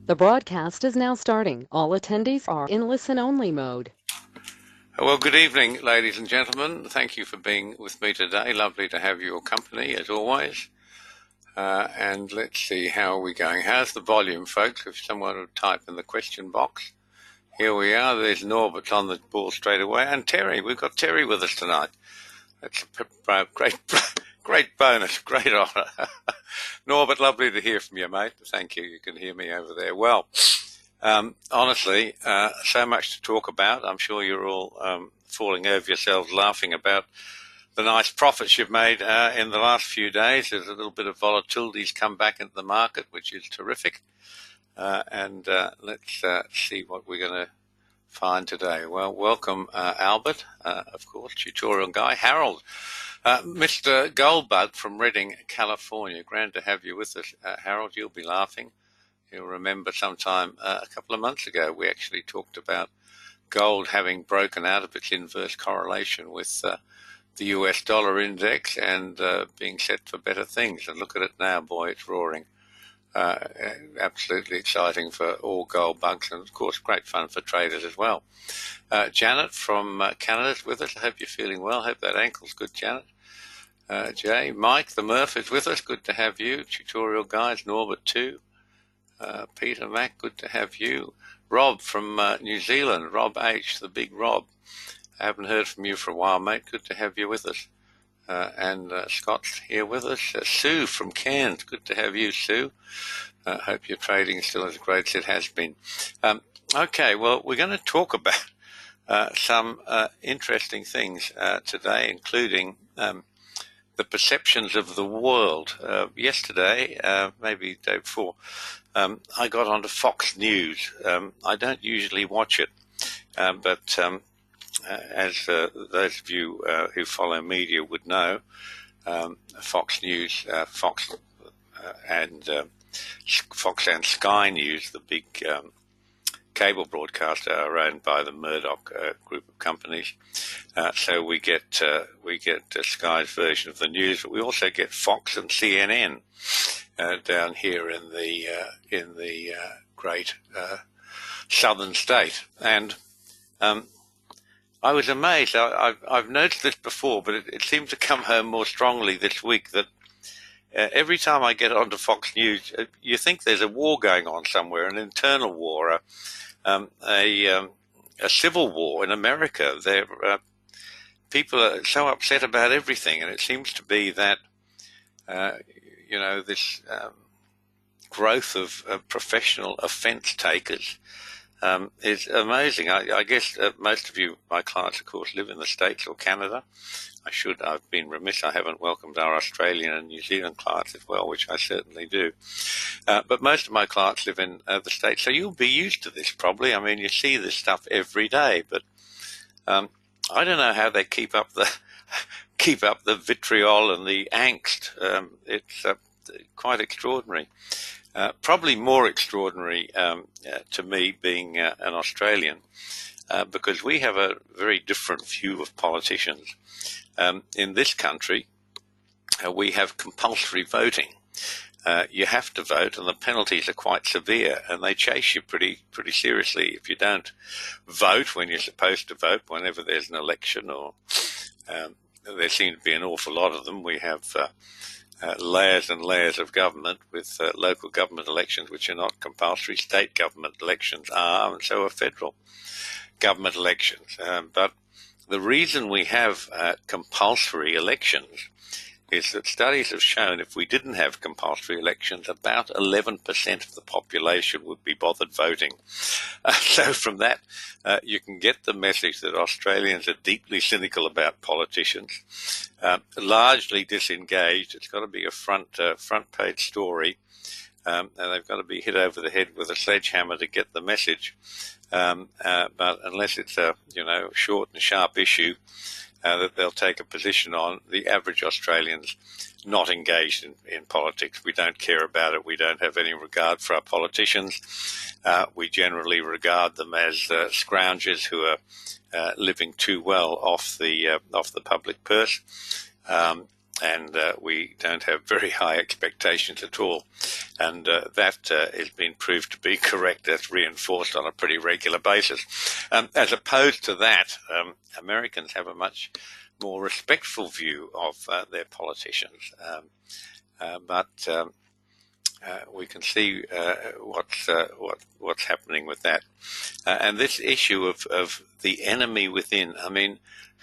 The broadcast is now starting. All attendees are in listen-only mode. Well, good evening, ladies and gentlemen. Thank you for being with me today. Lovely to have your company, as always. And let's see, how are we going? How's the volume, folks? If someone would type in the question box. Here we are. There's Norbert on the ball straight away. And Terry. We've got Terry with us tonight. That's a great bonus, great honour. Norbert, lovely to hear from you, mate. Thank you. You can hear me over there. Well, honestly, so much to talk about. I'm sure you're all falling over yourselves laughing about the nice profits you've made in the last few days. There's a little bit of volatility's come back into the market, which is terrific. And let's see what we're going to find today. Well, welcome, Albert, of course, tutorial guy. Harold, Mr. Goldbug from Redding, California. Grand to have you with us, Harold. You'll be laughing. You'll remember sometime a couple of months ago, we actually talked about gold having broken out of its inverse correlation with the US dollar index and being set for better things. And look at it now, boy, it's roaring. Absolutely exciting for all gold bugs, and of course great fun for traders as well. Janet from Canada is with us. I hope you're feeling well. Hope that ankle's good, Janet. Jay, Mike the Murph is with us. Good to have you. Tutorial guys, Norbert too. Peter Mac, good to have you. Rob from New Zealand, Rob H, the big Rob. I haven't heard from you for a while, mate. Good to have you with us. And Scott's here with us. Sue from Cairns, good to have you, Sue. Hope your trading is still as great as it has been. Okay, well, we're going to talk about some interesting things today, including the perceptions of the world. Yesterday, maybe the day before, I got onto Fox News. I don't usually watch it, but as those of you who follow media would know, Fox News, Fox and Sky News, the big cable broadcaster, are owned by the Murdoch group of companies. So we get Sky's version of the news, but we also get Fox and CNN down here in the great southern state. And I was amazed. I've noticed this before, but it seems to come home more strongly this week that every time I get onto Fox News, you think there's a war going on somewhere, an internal war, a civil war in America. People are so upset about everything, and it seems to be that this growth of professional offence takers is amazing. I guess most of you, my clients, of course, live in the States or Canada. I've been remiss. I haven't welcomed our Australian and New Zealand clients as well, which I certainly do. But most of my clients live in the States, so you'll be used to this probably. I mean, you see this stuff every day, but I don't know how they keep up the vitriol and the angst. It's quite extraordinary. Probably more extraordinary to me, being an Australian, because we have a very different view of politicians. In this country, we have compulsory voting. You have to vote, and the penalties are quite severe, and they chase you pretty seriously if you don't vote when you're supposed to vote, whenever there's an election, or there seem to be an awful lot of them. We have layers and layers of government, with local government elections which are not compulsory. State government elections are, and so are federal government elections. But the reason we have compulsory elections is that studies have shown if we didn't have compulsory elections, about 11% of the population would be bothered voting. So from that, you can get the message that Australians are deeply cynical about politicians, largely disengaged. It's got to be a front page story, and they've got to be hit over the head with a sledgehammer to get the message. But unless it's a short and sharp issue that they'll take a position on, the average Australian's not engaged in politics. We don't care about it. We don't have any regard for our politicians. We generally regard them as scroungers who are living too well off the public purse. and we don't have very high expectations at all. And that has been proved to be correct. That's reinforced on a pretty regular basis. As opposed to that, Americans have a much more respectful view of their politicians. But we can see what's happening with that. And this issue of the enemy within, I mean,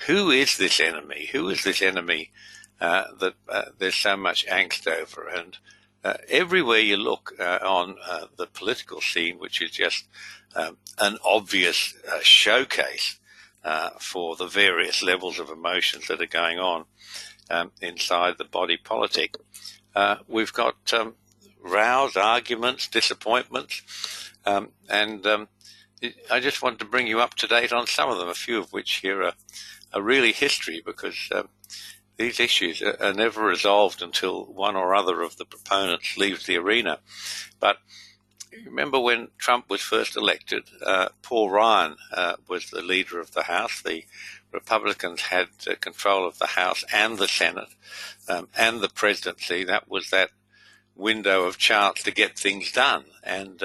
who is this enemy? Who is this enemy that there's so much angst over? And everywhere you look on the political scene, which is just an obvious showcase for the various levels of emotions that are going on inside the body politic, we've got rows, arguments, disappointments, and I just want to bring you up to date on some of them, a few of which here are really history, because these issues are never resolved until one or other of the proponents leaves the arena. But remember when Trump was first elected, Paul Ryan was the leader of the House. The Republicans had control of the House and the Senate and the presidency. That was that window of chance to get things done. And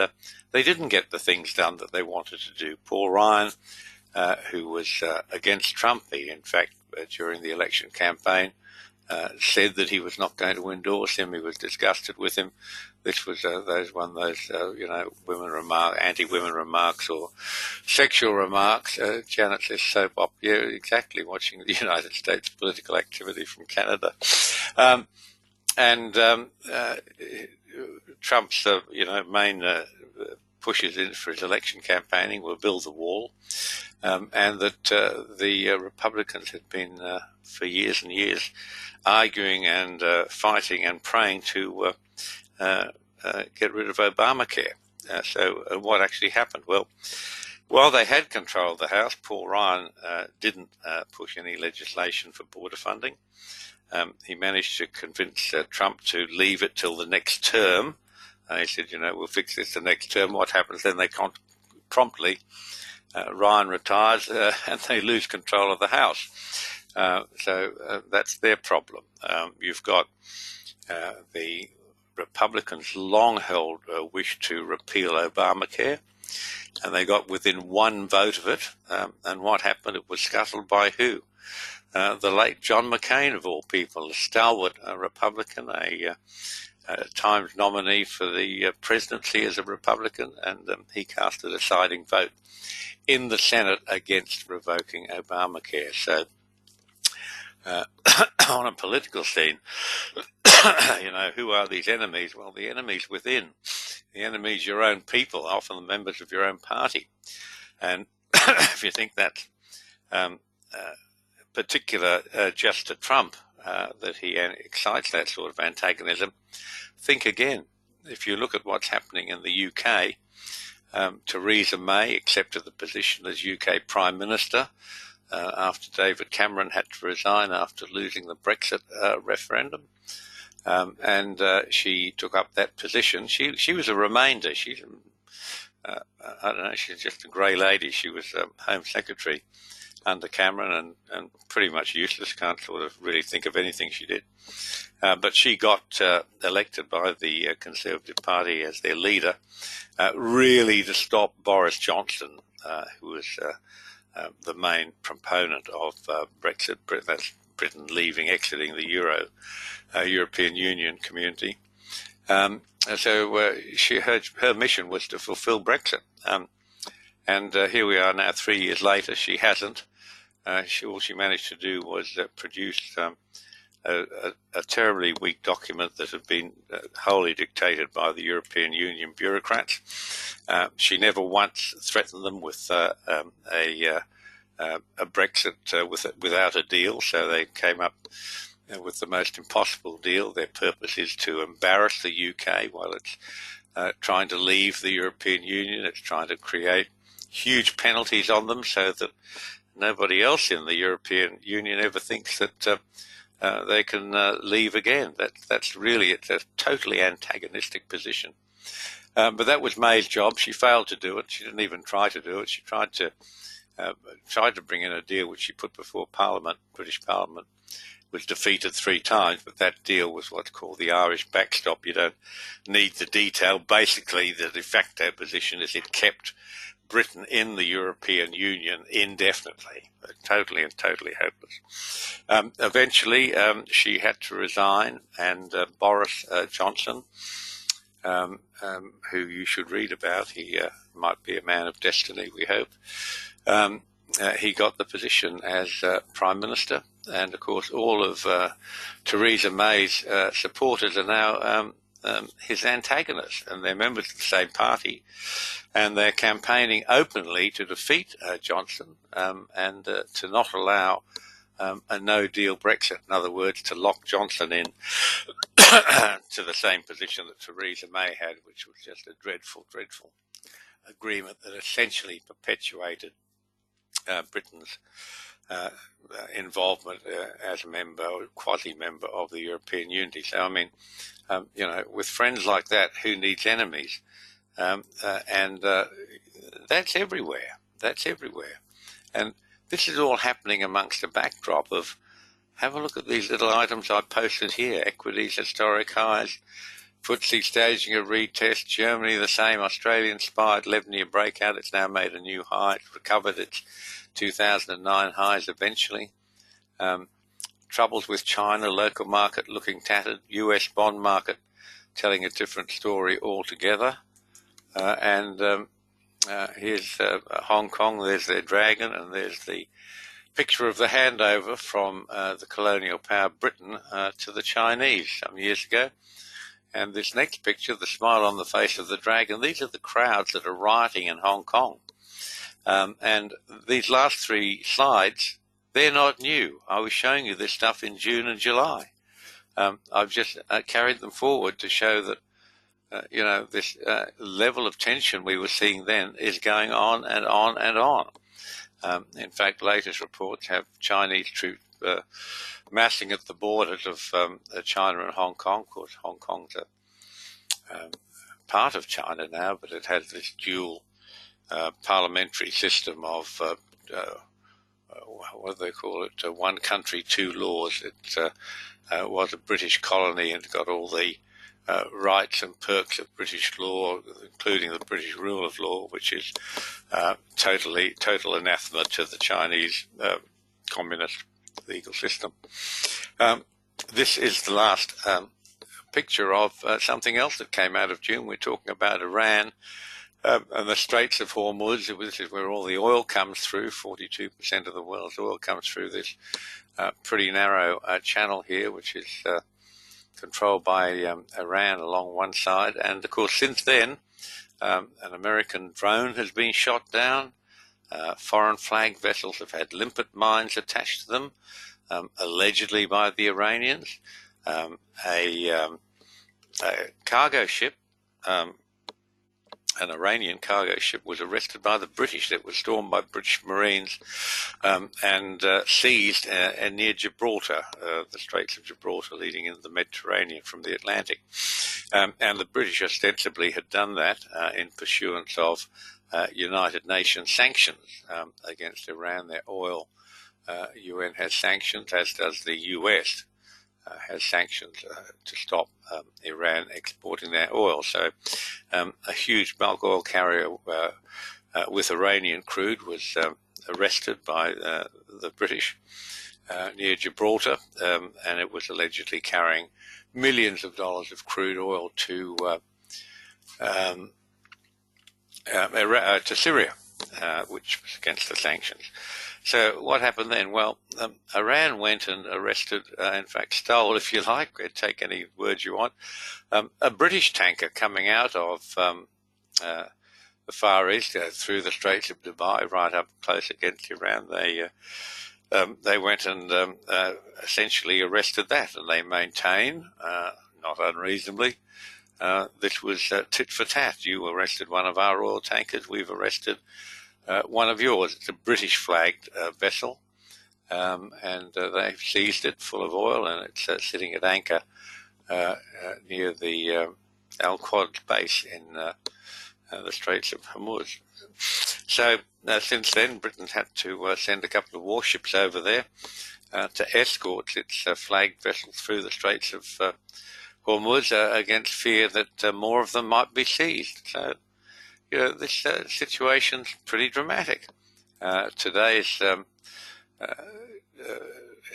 they didn't get the things done that they wanted to do. Paul Ryan, who was against Trump, he, in fact, during the election campaign, said that he was not going to endorse him. He was disgusted with him. This was those women remark, anti-women remarks or sexual remarks. Janet says soap opera. Yeah, exactly. Watching the United States political activity from Canada, Trump's main pushes in for his election campaigning were build the wall, and that the Republicans had been for years and years arguing and fighting and praying to get rid of Obamacare. So what actually happened? Well, while they had control of the House, Paul Ryan didn't push any legislation for border funding. He managed to convince Trump to leave it till the next term. He said, we'll fix this the next term. What happens then? They promptly, Ryan retires and they lose control of the House. So that's their problem. You've got the Republicans long held a wish to repeal Obamacare, and they got within one vote of it. And what happened? It was scuttled by who? The late John McCain, of all people, a stalwart Republican, a Times nominee for the presidency as a Republican, and he cast a deciding vote in the Senate against revoking Obamacare. So on a political scene, who are these enemies? Well, the enemies within. The enemies, your own people, often the members of your own party. And if you think that's particular just to Trump, that he excites that sort of antagonism, think again. If you look at what's happening in the UK, Theresa May accepted the position as UK Prime Minister after David Cameron had to resign after losing the Brexit referendum. And she took up that position. She was a remainder. She's, I don't know, she's just a grey lady. She was Home Secretary under Cameron and pretty much useless. Can't sort of really think of anything she did. But she got elected by the Conservative Party as their leader, really to stop Boris Johnson, who was the main proponent of Brexit. That's Britain exiting the European Union community. So her mission was to fulfill Brexit. And here we are now 3 years later. She hasn't. All she managed to do was produce a terribly weak document that had been wholly dictated by the European Union bureaucrats. She never once threatened them with a Brexit without a deal, so they came up with the most impossible deal. Their purpose is to embarrass the UK while it's trying to leave the European Union. It's trying to create huge penalties on them so that nobody else in the European Union ever thinks that they can leave again. That's really, it's a totally antagonistic position. But that was May's job. She failed to do it. She didn't even try to do it. She tried to bring in a deal which she put before Parliament, British Parliament, was defeated 3 times, but that deal was what's called the Irish backstop. You don't need the detail. Basically, the de facto position is it kept Britain in the European Union indefinitely. Totally and totally hopeless. Eventually, she had to resign, and Boris Johnson, who you should read about, he might be a man of destiny, we hope, he got the position as Prime Minister. And, of course, all of Theresa May's supporters are now his antagonists, and they're members of the same party, and they're campaigning openly to defeat Johnson and to not allow a no-deal Brexit. In other words, to lock Johnson in to the same position that Theresa May had, which was just a dreadful, dreadful agreement that essentially perpetuated Britain's involvement as a member or quasi-member of the European Union. So, I mean, with friends like that, who needs enemies? And that's everywhere. That's everywhere. And this is all happening amongst a backdrop of, have a look at these little items I posted here. Equities, historic highs, FTSE staging a retest, Germany the same, Australia-inspired 11-year breakout. It's now made a new high. It's recovered its 2009 highs eventually. Troubles with China, local market looking tattered, US bond market telling a different story altogether. Here's Hong Kong, there's their dragon, and there's the picture of the handover from the colonial power Britain to the Chinese some years ago. And this next picture, the smile on the face of the dragon, these are the crowds that are rioting in Hong Kong. And these last 3 slides, they're not new. I was showing you this stuff in June and July. I've just carried them forward to show that, this level of tension we were seeing then is going on and on and on. In fact, latest reports have Chinese troops massing at the borders of China and Hong Kong. Of course, Hong Kong's a part of China now, but it has this dual parliamentary system of what do they call it? One country, 2 laws. It was a British colony and got all the rights and perks of British law, including the British rule of law, which is total anathema to the Chinese communist legal system. This is the last picture of something else that came out of June. We're talking about Iran and the Straits of Hormuz. This is where all the oil comes through. 42% of the world's oil comes through this pretty narrow channel here, which is controlled by Iran along one side. And, of course, since then, an American drone has been shot down. Foreign flag vessels have had limpet mines attached to them, allegedly by the Iranians. A cargo ship, an Iranian cargo ship, was arrested by the British. It was stormed by British Marines and seized near Gibraltar, the Straits of Gibraltar leading into the Mediterranean from the Atlantic. And the British ostensibly had done that in pursuance of United Nations sanctions against Iran. Their oil, UN has sanctions, as does the US. Has sanctions to stop Iran exporting their oil. So a huge bulk oil carrier with Iranian crude was arrested by the British near Gibraltar, and it was allegedly carrying millions of dollars of crude oil to Syria, which was against the sanctions. So what happened then? Well, Iran went and arrested, in fact stole, if you like, take any words you want, a British tanker coming out of the Far East through the Straits of Dubai, right up close against Iran. They went and essentially arrested that, and they maintain, not unreasonably, this was tit for tat. You arrested one of our oil tankers, we've arrested one of yours. It's a British-flagged vessel, and they've seized it full of oil, and it's sitting at anchor near the Al Quad base in the Straits of Hormuz. So since then, Britain's had to send a couple of warships over there to escort its flagged vessels through the Straits of Hormuz against fear that more of them might be seized. So, this situation's pretty dramatic. Today's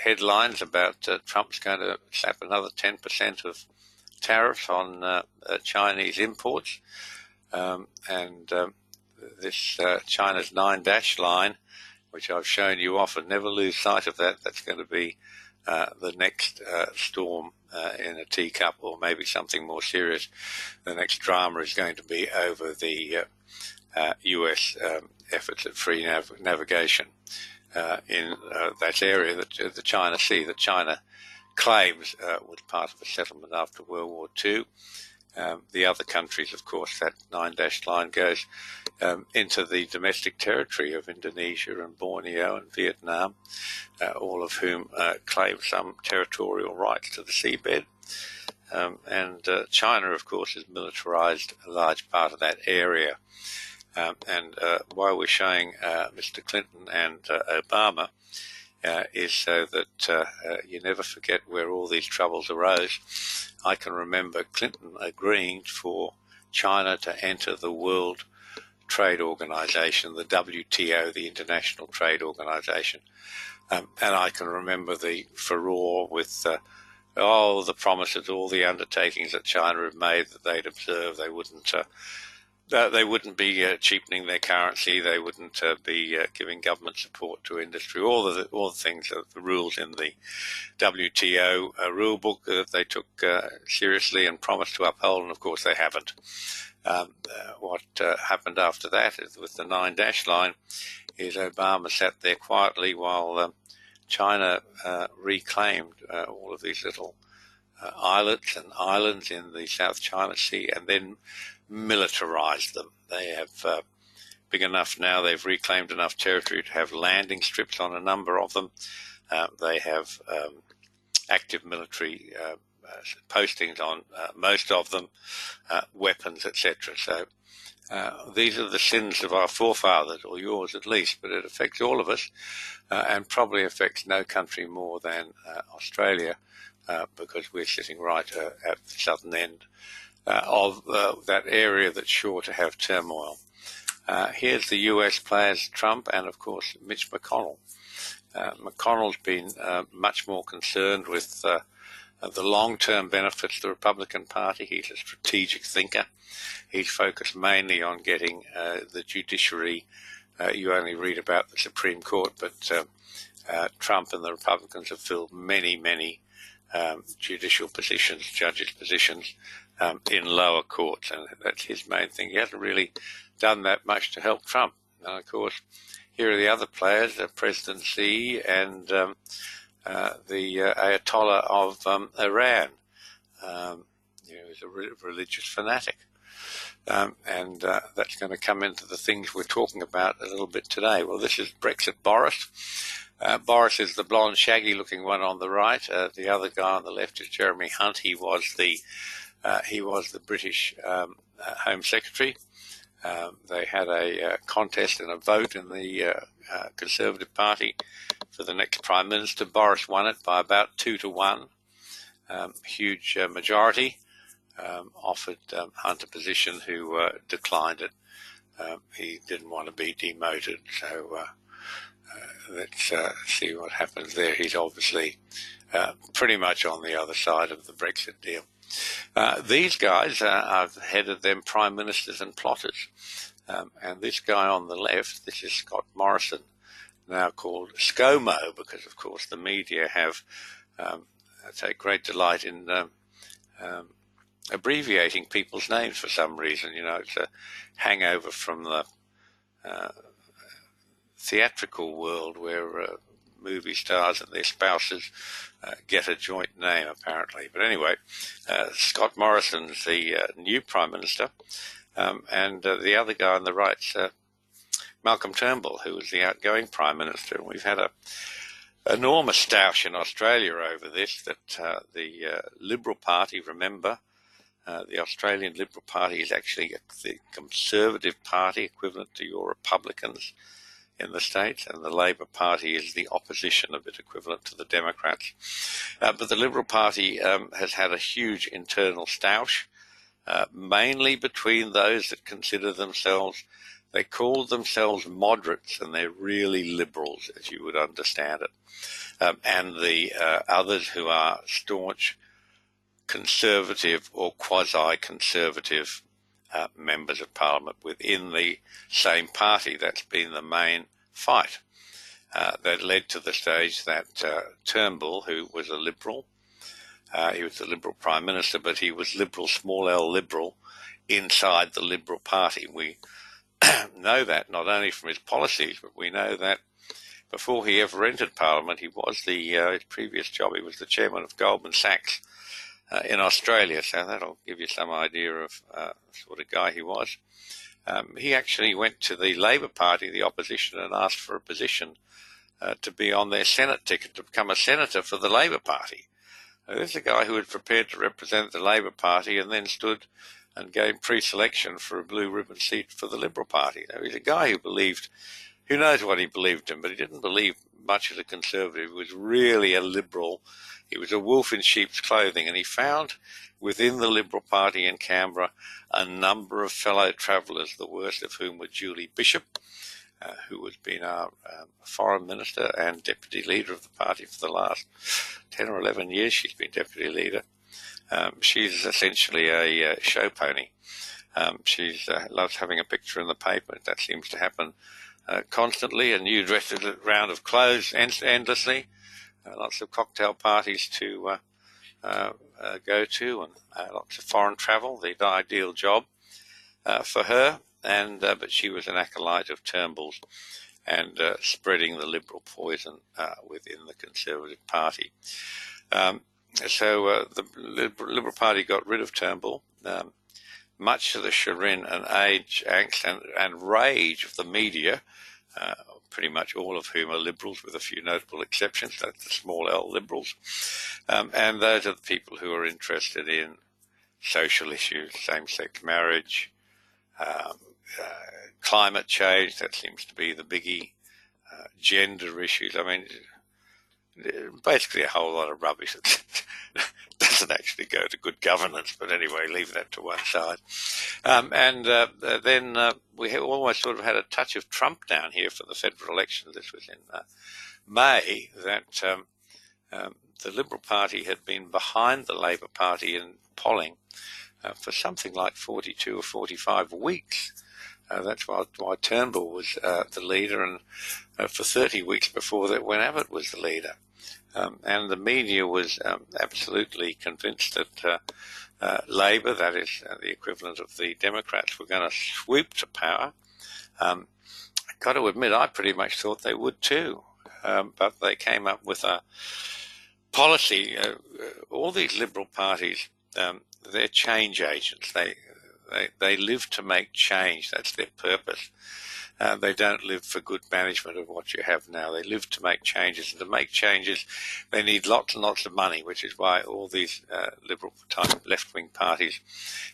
headlines about Trump's going to slap another 10% of tariffs on Chinese imports, and this China's 9-dash line, which I've shown you often. Never lose sight of that. That's going to be the next storm in a teacup, or maybe something more serious. The next drama is going to be over the US efforts at free navigation in that area, the China Sea, that China claims was part of a settlement after World War II. The other countries, of course, that 9-dash line goes into the domestic territory of Indonesia and Borneo and Vietnam, all of whom claim some territorial rights to the seabed. And China, of course, has militarized a large part of that area. And why we're showing Mr. Clinton and Obama is so that you never forget where all these troubles arose. I can remember Clinton agreeing for China to enter the World Trade Organization, the WTO, the International Trade Organization. And I can remember the furore with all the promises, all the undertakings that China had made that they'd observe. They wouldn't be cheapening their currency. They wouldn't be giving government support to industry. All the things, the rules in the WTO rule book that they took seriously and promised to uphold, and of course they haven't. What happened after that is, with the 9-dash line, is Obama sat there quietly while China reclaimed all of these little islets and islands in the South China Sea, and then militarized them. They have big enough now, they've reclaimed enough territory to have landing strips on a number of them. They have active military postings on most of them, weapons, etc. So these are the sins of our forefathers, or yours at least, but it affects all of us, and probably affects no country more than Australia, because we're sitting right at the southern end of that area that's sure to have turmoil. Here's the US players, Trump and, of course, Mitch McConnell. McConnell's been much more concerned with the long-term benefits of the Republican Party. He's a strategic thinker. He's focused mainly on getting the judiciary. You only read about the Supreme Court, but Trump and the Republicans have filled many judicial positions, judges' positions, in lower courts, and that's his main thing. He hasn't really done that much to help Trump. And of course, here are the other players, President Xi and the Ayatollah of Iran. He's a religious fanatic. And that's going to come into the things we're talking about a little bit today. Well, this is Brexit Boris. Boris is the blonde, shaggy-looking one on the right. The other guy on the left is Jeremy Hunt. He was the British Home Secretary. They had a contest and a vote in the Conservative Party for the next Prime Minister. Boris won it by about 2-1, huge majority. Offered Hunt a position, who declined it. He didn't want to be demoted, so let's see what happens there. He's obviously pretty much on the other side of the Brexit deal. These guys, I've headed them prime ministers and plotters. And this guy on the left, this is Scott Morrison, now called ScoMo, because, of course, the media have take great delight in abbreviating people's names for some reason. It's a hangover from the theatrical world, where movie stars and their spouses get a joint name, apparently. But anyway, Scott Morrison's the new Prime Minister, and the other guy on the right's Malcolm Turnbull, who was the outgoing Prime Minister. And we've had a enormous stoush in Australia over this, that the Liberal Party, remember, The Australian Liberal Party is actually the Conservative Party, equivalent to your Republicans in the States, and the Labor Party is the opposition, a bit equivalent to the Democrats. But the Liberal Party has had a huge internal stoush, mainly between those that consider themselves, they call themselves moderates, and they're really liberals, as you would understand it, and the others who are staunch conservative or quasi-conservative members of Parliament within the same party. That's been the main fight that led to the stage that Turnbull, who was a Liberal, he was the Liberal Prime Minister, but he was Liberal, small l Liberal, inside the Liberal Party. We know that not only from his policies, but we know that before he ever entered Parliament, he was his previous job, he was the chairman of Goldman Sachs in Australia, so that'll give you some idea of the sort of guy he was. He actually went to the Labor Party, the opposition, and asked for a position to be on their Senate ticket, to become a senator for the Labor Party. This is a guy who was prepared to represent the Labor Party and then stood and gave pre-selection for a blue ribbon seat for the Liberal Party. He's a guy who believed, who knows what he believed in, but he didn't believe much as a conservative. He was really a liberal. He was a wolf in sheep's clothing, and he found within the Liberal Party in Canberra a number of fellow travellers, the worst of whom were Julie Bishop, who has been our foreign minister and deputy leader of the party for the last 10 or 11 years. She's been deputy leader. She's essentially a show pony. She loves having a picture in the paper. That seems to happen constantly. A new round of clothes endlessly. Lots of cocktail parties to go to, and lots of foreign travel, the ideal job for her. But she was an acolyte of Turnbull's and spreading the Liberal poison within the Conservative Party. So the Liberal Party got rid of Turnbull, much to the chagrin and angst and rage of the media, pretty much all of whom are Liberals, with a few notable exceptions. That's the small L Liberals. And those are the people who are interested in social issues, same-sex marriage, climate change, that seems to be the biggie, gender issues. I mean, basically a whole lot of rubbish that doesn't actually go to good governance, but anyway, leave that to one side. Then we almost sort of had a touch of Trump down here for the federal election. This was in May, that the Liberal Party had been behind the Labor Party in polling for something like 42 or 45 weeks. That's why Turnbull was the leader, and for 30 weeks before that, when Abbott was the leader. And the media was absolutely convinced that Labor, that is the equivalent of the Democrats, were going to swoop to power. I've got to admit, I pretty much thought they would too, but they came up with a policy. All these Liberal parties, they're change agents. They live to make change. That's their purpose. They don't live for good management of what you have now. They live to make changes, and to make changes, they need lots and lots of money, which is why all these liberal-type left-wing parties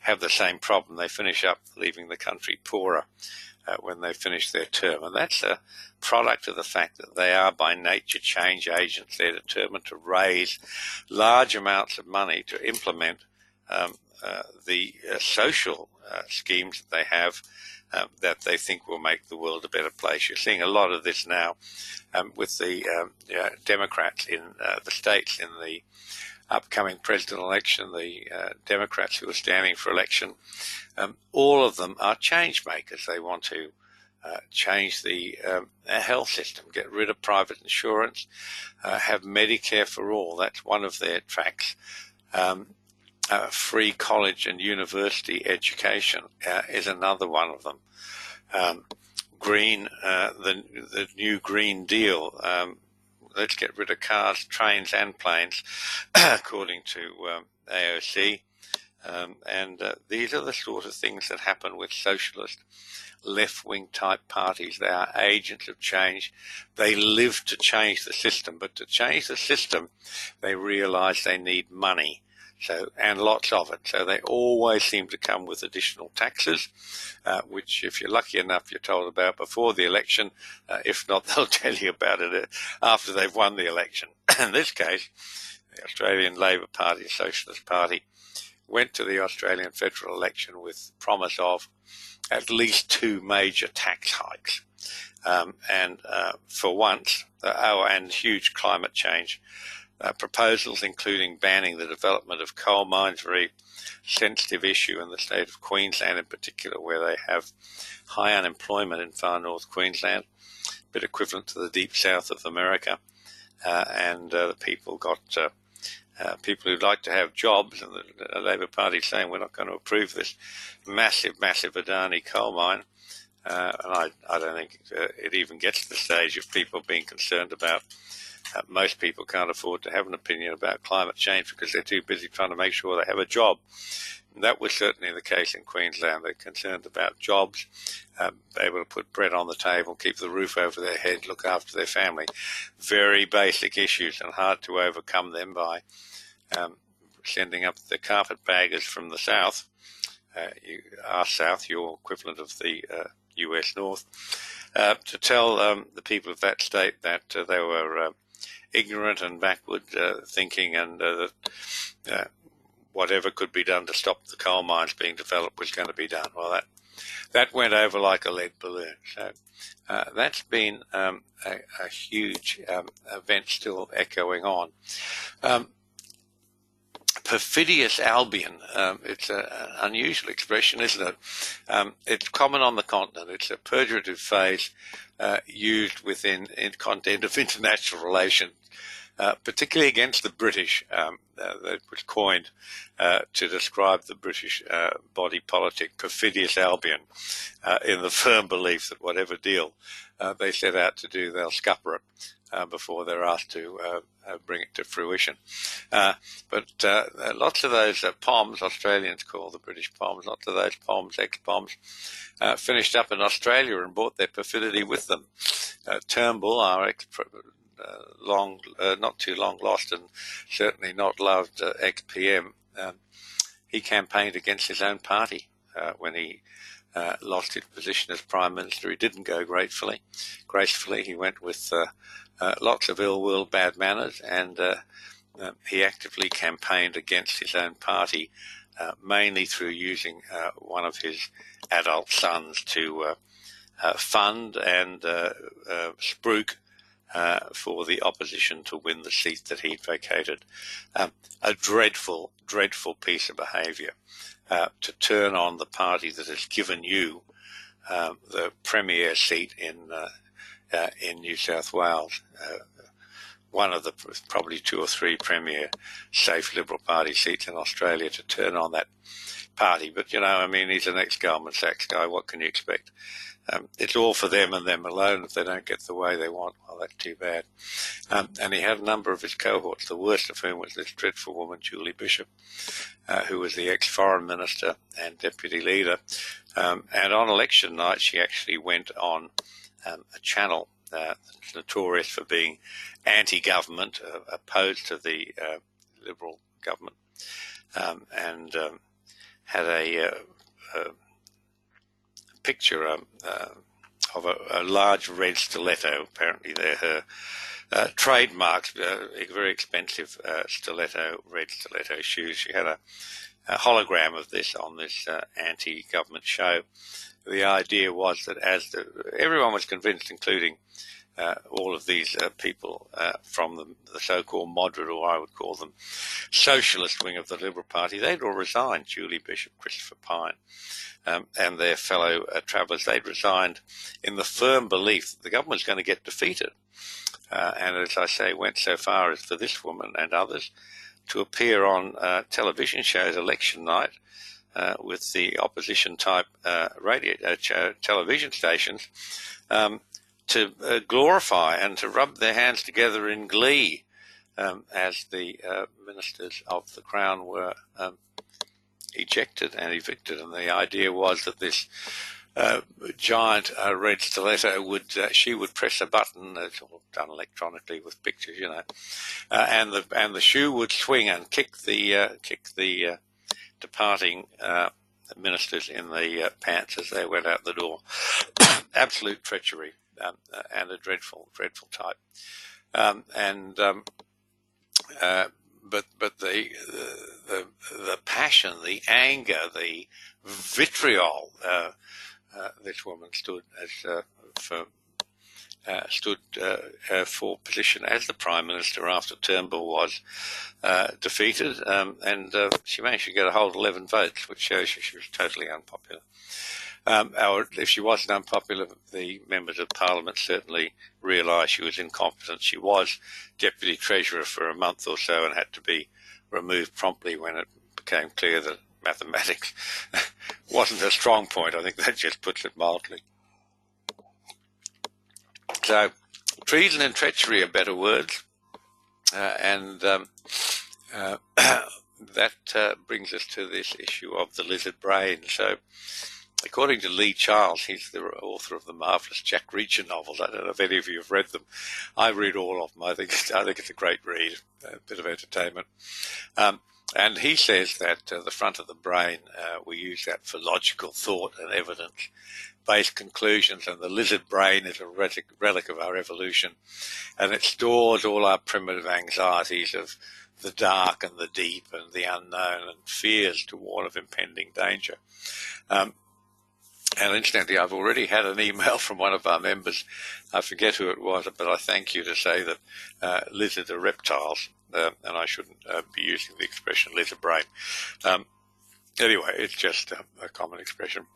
have the same problem. They finish up leaving the country poorer when they finish their term, and that's a product of the fact that they are by nature change agents. They're determined to raise large amounts of money to implement the social schemes that they have that they think will make the world a better place. You're seeing a lot of this now with the Democrats in the States in the upcoming presidential election, the Democrats who are standing for election. All of them are change makers. They want to change the health system, get rid of private insurance, have Medicare for all. That's one of their tracks. Free college and university education is another one of them. The new Green Deal. Let's get rid of cars, trains, and planes, according to AOC. These are the sort of things that happen with socialist, left-wing type parties. They are agents of change. They live to change the system, but to change the system, they realize they need money. and lots of it. So they always seem to come with additional taxes, which if you're lucky enough, you're told about before the election. If not, they'll tell you about it after they've won the election. In this case, the Australian Labor Party, Socialist Party, went to the Australian federal election with promise of at least 2 major tax hikes. And for once, and huge climate change proposals, including banning the development of coal mines, very sensitive issue in the state of Queensland in particular, where they have high unemployment in far north Queensland, a bit equivalent to the deep south of America. And the people got people who'd like to have jobs, and the Labor Party saying we're not going to approve this massive Adani coal mine. And I don't think it even gets to the stage of people being concerned about. Most people can't afford to have an opinion about climate change because they're too busy trying to make sure they have a job. And that was certainly the case in Queensland. They're concerned about jobs, able to put bread on the table, keep the roof over their head, look after their family. Very basic issues, and hard to overcome them by sending up the carpetbaggers from the south, our south, your equivalent of the US North, to tell the people of that state that they were ignorant and backward thinking, and that whatever could be done to stop the coal mines being developed was going to be done. Well, that went over like a lead balloon. So that's been a huge event still echoing on. Perfidious Albion, it's an unusual expression, isn't it? It's common on the continent. It's a pejorative phrase used within content of international relations, particularly against the British. That was coined to describe the British body politic, perfidious Albion, in the firm belief that whatever deal they set out to do, they'll scupper it before they're asked to bring it to fruition. But lots of those POMs, Australians call the British POMs, lots of those POMs, ex-POMs, finished up in Australia and brought their perfidity with them. Turnbull, our not too long lost and certainly not loved ex-PM, he campaigned against his own party when he lost his position as Prime Minister. He didn't go gracefully. He went with lots of ill will, bad manners, and he actively campaigned against his own party, mainly through using one of his adult sons to fund and spruik for the opposition to win the seat that he'd vacated. A dreadful piece of behaviour to turn on the party that has given you the premier seat in New South Wales, one of the probably 2 or 3 premier safe Liberal Party seats in Australia, to turn on that party. But, I mean, he's an ex-Goldman Sachs guy. What can you expect? It's all for them and them alone. If they don't get the way they want, well, that's too bad. And he had a number of his cohorts, the worst of whom was this dreadful woman, Julie Bishop, who was the ex-foreign minister and deputy leader. And on election night, she actually went on a channel that's notorious for being anti-government, opposed to the Liberal government, and had a picture of a large red stiletto. Apparently they're her trademarks, very expensive red stiletto shoes. She had a hologram of this on this anti-government show. The idea was that everyone was convinced, including all of these people from the so-called moderate, or I would call them socialist wing of the Liberal Party, they'd all resigned. Julie Bishop, Christopher Pyne, and their fellow travellers, they'd resigned in the firm belief that the government was going to get defeated. And as I say, went so far as for this woman and others to appear on television shows election night with the opposition-type television stations to glorify and to rub their hands together in glee as the ministers of the Crown were ejected and evicted. And the idea was that this giant red stiletto she would press a button. It's all done electronically with pictures, and the shoe would swing and kick the departing ministers in the pants as they went out the door. Absolute treachery, and a dreadful type. But the passion, the anger, the vitriol. This woman stood for position as the Prime Minister after Turnbull was defeated, and she managed to get a hold of 11 votes, which shows you she was totally unpopular. Or if she wasn't unpopular, the members of Parliament certainly realised she was incompetent. She was Deputy Treasurer for a month or so and had to be removed promptly when it became clear that mathematics wasn't a strong point. I think that just puts it mildly. So, treason and treachery are better words, and that brings us to this issue of the lizard brain. So, according to Lee Charles, he's the author of the marvellous Jack Reacher novels. I don't know if any of you have read them. I read all of them. I think it's a great read, a bit of entertainment. And he says that the front of the brain, we use that for logical thought and evidence-based conclusions, and the lizard brain is a relic of our evolution, and it stores all our primitive anxieties of the dark and the deep and the unknown and fears to warn of impending danger. And incidentally, I've already had an email from one of our members. I forget who it was, but I thank you to say that lizards are reptiles, and I shouldn't be using the expression lizard brain. Anyway, it's just a common expression.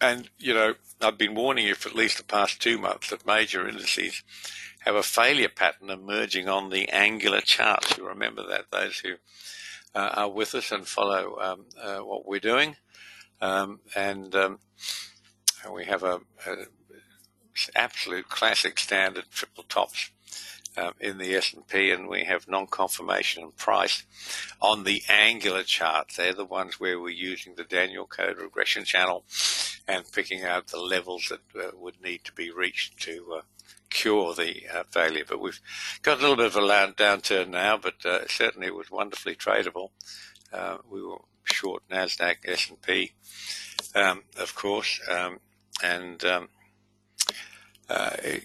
And, I've been warning you for at least the past 2 months that major indices have a failure pattern emerging on the angular charts. You remember that, those who are with us and follow what we're doing. And we have a absolute classic standard triple tops in the S&P, and we have non-confirmation and price on the angular charts. They're the ones where we're using the Daniel Code regression channel and picking out the levels that would need to be reached to cure the failure. But we've got a little bit of a downturn now, but certainly it was wonderfully tradable. We were short NASDAQ, S&P, of course, and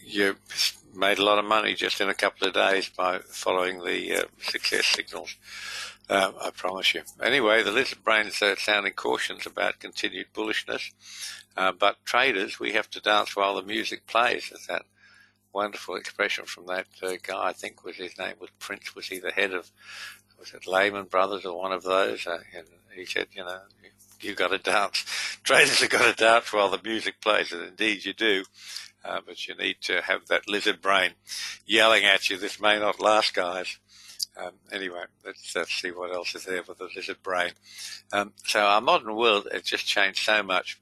you made a lot of money just in a couple of days by following the success signals, I promise you. Anyway, the lizard brain is sounding cautions about continued bullishness, but traders, we have to dance while the music plays. There's that wonderful expression from that guy, I think his name was Prince, was he the head of, was it Lehman Brothers or one of those? And he said, you've got to dance. Traders have got to dance while the music plays, and indeed you do. But you need to have that lizard brain yelling at you, this may not last, guys. Anyway, let's see what else is there with the lizard brain. So our modern world has just changed so much.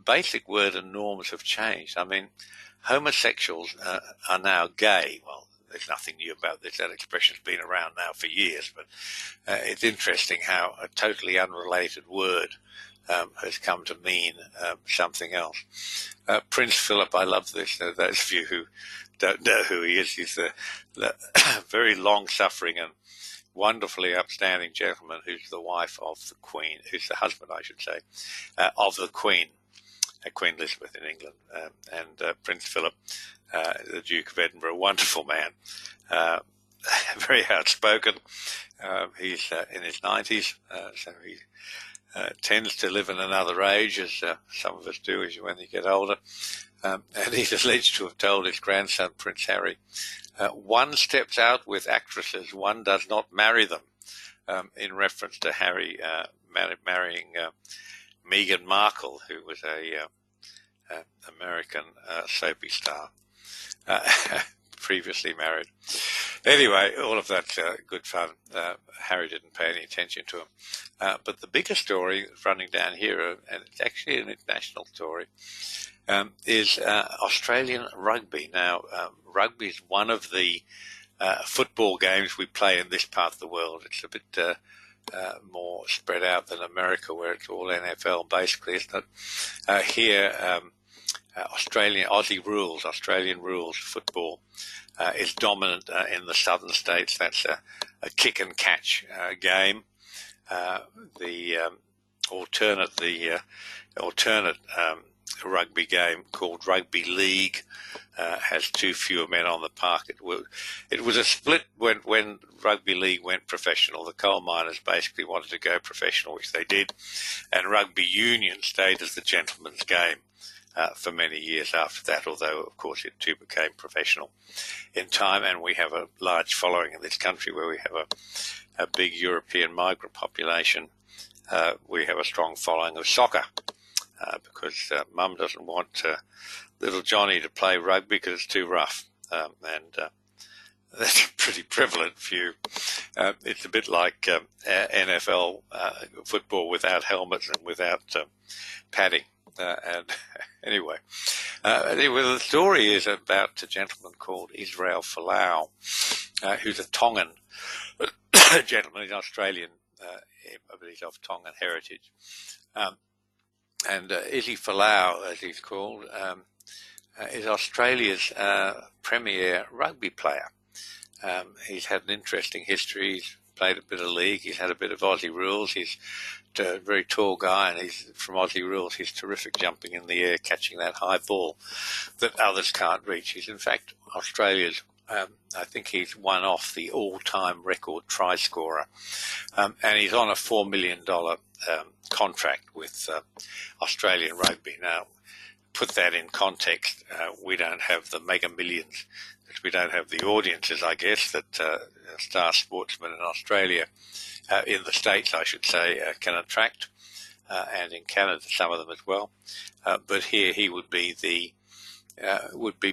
Basic word and norms have changed. I mean, homosexuals are now gay. Well, there's nothing new about this. That expression's been around now for years, but it's interesting how a totally unrelated word has come to mean something else. Prince Philip, I love this. Those of you who don't know who he is, he's the very long-suffering and wonderfully upstanding gentleman who's the wife of the Queen, who's the husband, I should say, of the Queen, Queen Elizabeth in England, and Prince Philip, the Duke of Edinburgh, a wonderful man, very outspoken. He's in his 90s, so he tends to live in another age, as some of us do as when you get older. And he's alleged to have told his grandson, Prince Harry, one steps out with actresses, one does not marry them, in reference to Harry marrying Meghan Markle, who was a American soapy star, previously married. Anyway, all of that's good fun. Harry didn't pay any attention to him. But the bigger story running down here, and it's actually an international story, is Australian rugby. Now, rugby is one of the football games we play in this part of the world. It's a bit more spread out than America, where it's all NFL basically, isn't it? Here, Australian rules football is dominant in the southern states. That's a kick and catch game. The alternate rugby game called rugby league has too few men on the park. It was a split when rugby league went professional. The coal miners basically wanted to go professional, which they did, and rugby union stayed as the gentleman's game for many years after that, although of course it too became professional in time. And we have a large following in this country where we have a big European migrant population. We have a strong following of soccer because mum doesn't want little Johnny to play rugby because it's too rough, and that's a pretty prevalent view. It's a bit like NFL football without helmets and without padding. And anyway, the story is about a gentleman called Israel Folau, who's a Tongan gentleman. He's Australian, but he's of Tongan heritage. And Izzy Folau, as he's called, is Australia's premier rugby player. He's had an interesting history. He's played a bit of league. He's had a bit of Aussie rules. He's a very tall guy, and he's from Aussie rules. He's terrific jumping in the air, catching that high ball that others can't reach. He's in fact Australia's. I think he's one off the all-time record try scorer, and he's on a $4 million contract with Australian rugby. Now, put that in context. We don't have the mega millions, because we don't have the audiences, I guess, that star sportsmen in Australia, in the States, I should say, can attract, and in Canada, some of them as well. But here he would be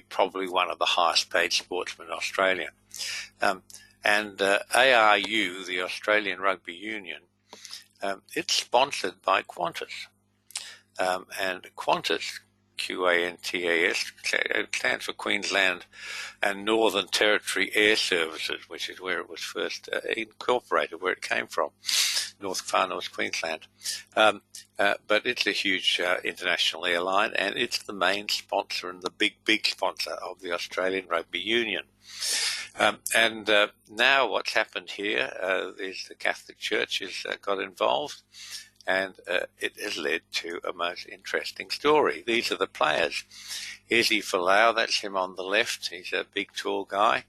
probably one of the highest paid sportsmen in Australia. And ARU, the Australian Rugby Union, it's sponsored by Qantas. And Qantas, Qantas, stands for Queensland and Northern Territory Air Services, which is where it was first incorporated, where it came from, far north Queensland. But it's a huge international airline, and it's the main sponsor and the big sponsor of the Australian Rugby Union. And now what's happened here is the Catholic Church has got involved, and it has led to a most interesting story. These are the players. Izzy Folau, that's him on the left. He's a big, tall guy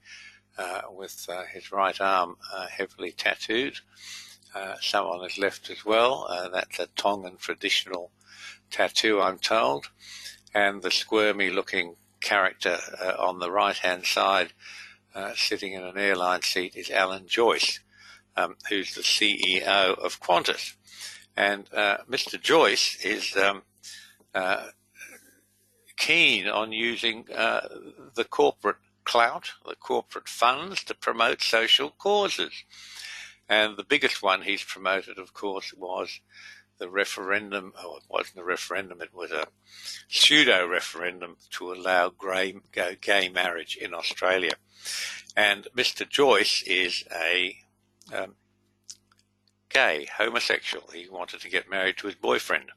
with his right arm heavily tattooed. Some on his left as well. That's a Tongan traditional tattoo, I'm told. And the squirmy-looking character on the right-hand side, sitting in an airline seat, is Alan Joyce, who's the CEO of Qantas. And Mr. Joyce is keen on using the corporate clout, the corporate funds, to promote social causes. And the biggest one he's promoted, of course, was the referendum. Oh, it wasn't a referendum, it was a pseudo-referendum to allow gay marriage in Australia. And Mr. Joyce is a gay, homosexual. He wanted to get married to his boyfriend.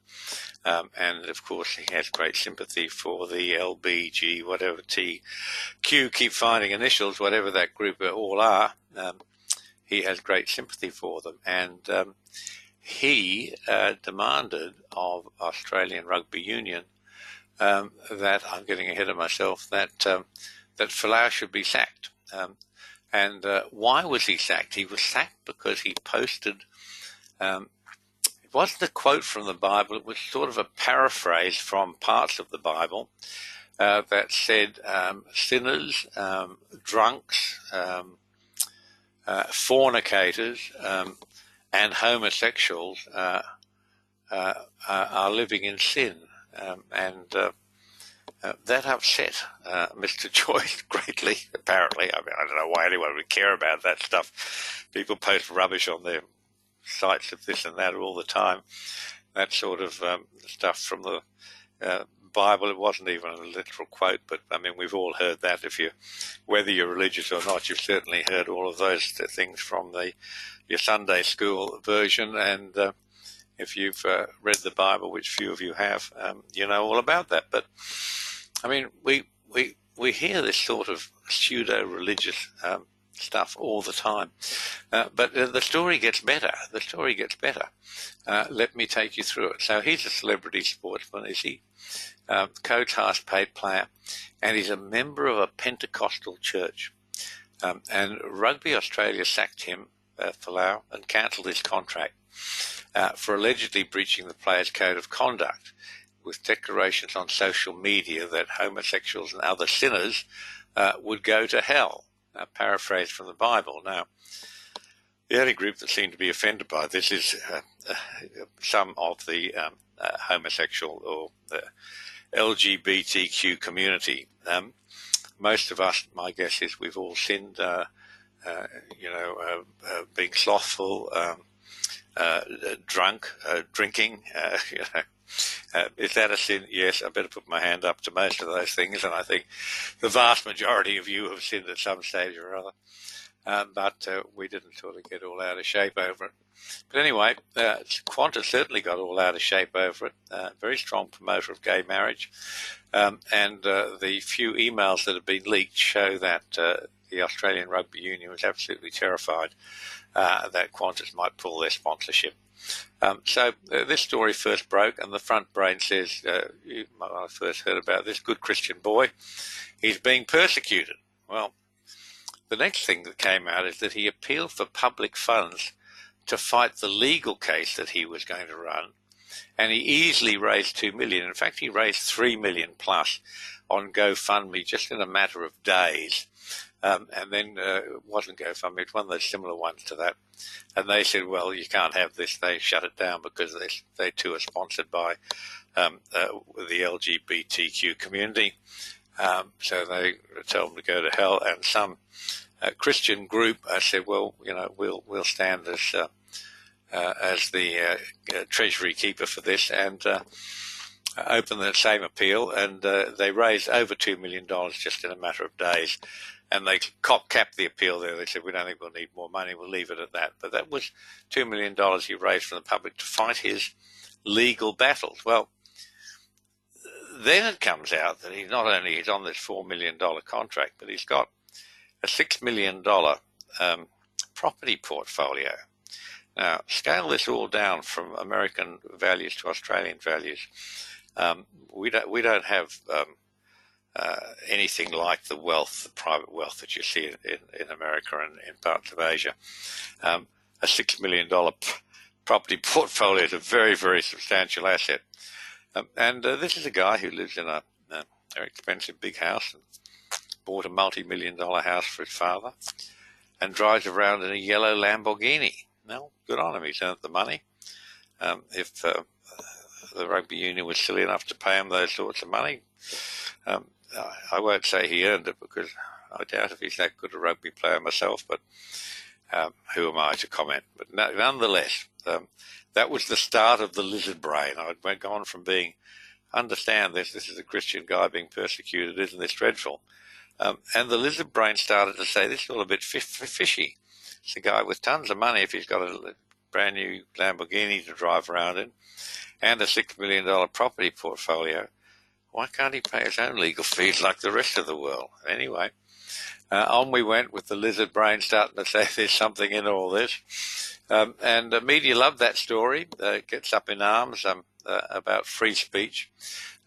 And, of course, he has great sympathy for the LBG, whatever TQ, keep finding initials, whatever that group all are. He has great sympathy for them. And he demanded of Australian Rugby Union that, I'm getting ahead of myself, that Folau should be sacked. And why was he sacked? He was sacked because he posted, it wasn't a quote from the Bible, it was sort of a paraphrase from parts of the Bible that said sinners, drunks, fornicators, and homosexuals are living in sin. That upset Mr. Joyce greatly, apparently. I mean, I don't know why anyone would care about that stuff. People post rubbish on their sites of this and that all the time. That sort of stuff from the Bible. It wasn't even a literal quote, but I mean, we've all heard that. Whether you're religious or not, you've certainly heard all of those things from your Sunday school version. And if you've read the Bible, which few of you have, you know all about that. But I mean, we hear this sort of pseudo-religious stuff all the time. But the story gets better. The story gets better. Let me take you through it. So he's a celebrity sportsman, is he? Coach, highest paid player, and he's a member of a Pentecostal church. And Rugby Australia sacked him, Folau, and cancelled his contract for allegedly breaching the player's code of conduct, with declarations on social media that homosexuals and other sinners would go to hell. Paraphrased from the Bible. Now, the only group that seem to be offended by this is some of the homosexual or LGBTQ community. Most of us, my guess is, we've all sinned, being slothful, drunk, drinking, is that a sin? Yes, I better put my hand up to most of those things, and I think the vast majority of you have sinned at some stage or other. But we didn't sort of get all out of shape over it. But anyway, Qantas certainly got all out of shape over it. Very strong promoter of gay marriage. And the few emails that have been leaked show that the Australian Rugby Union was absolutely terrified that Qantas might pull their sponsorship. So this story first broke, and the front brain says, when I first heard about this, good Christian boy, he's being persecuted. Well, the next thing that came out is that he appealed for public funds to fight the legal case that he was going to run, and he easily raised $2 million. In fact, he raised $3 million plus on GoFundMe just in a matter of days. And then it wasn't GoFundMe, it's one of those similar ones to that. And they said, well, you can't have this. They shut it down because they too are sponsored by the LGBTQ community. So they told them to go to hell. And some Christian group said, well, we'll stand as the treasury keeper for this, and open the same appeal. And they raised over $2 million just in a matter of days. And they capped the appeal there. They said, we don't think we'll need more money. We'll leave it at that. But that was $2 million he raised from the public to fight his legal battles. Well, then it comes out that he's on this $4 million contract, but he's got a $6 million property portfolio. Now, scale this all down from American values to Australian values. We don't have anything like the private wealth that you see in America and in parts of Asia. A $6 million property portfolio is a very, very substantial asset. And this is a guy who lives in a very expensive big house and bought a multi-million-dollar house for his father and drives around in a yellow Lamborghini. Well, good on him. He's earned the money. If the rugby union was silly enough to pay him those sorts of money, I won't say he earned it, because I doubt if he's that good a rugby player myself, but who am I to comment? But nonetheless, that was the start of the lizard brain. I'd gone from understand this is a Christian guy being persecuted, isn't this dreadful? And the lizard brain started to say, this is all a bit fishy. It's a guy with tons of money if he's got a brand new Lamborghini to drive around in and a $6 million property portfolio. Why can't he pay his own legal fees like the rest of the world? Anyway, on we went with the lizard brain starting to say there's something in all this. And the media loved that story. It gets up in arms about free speech.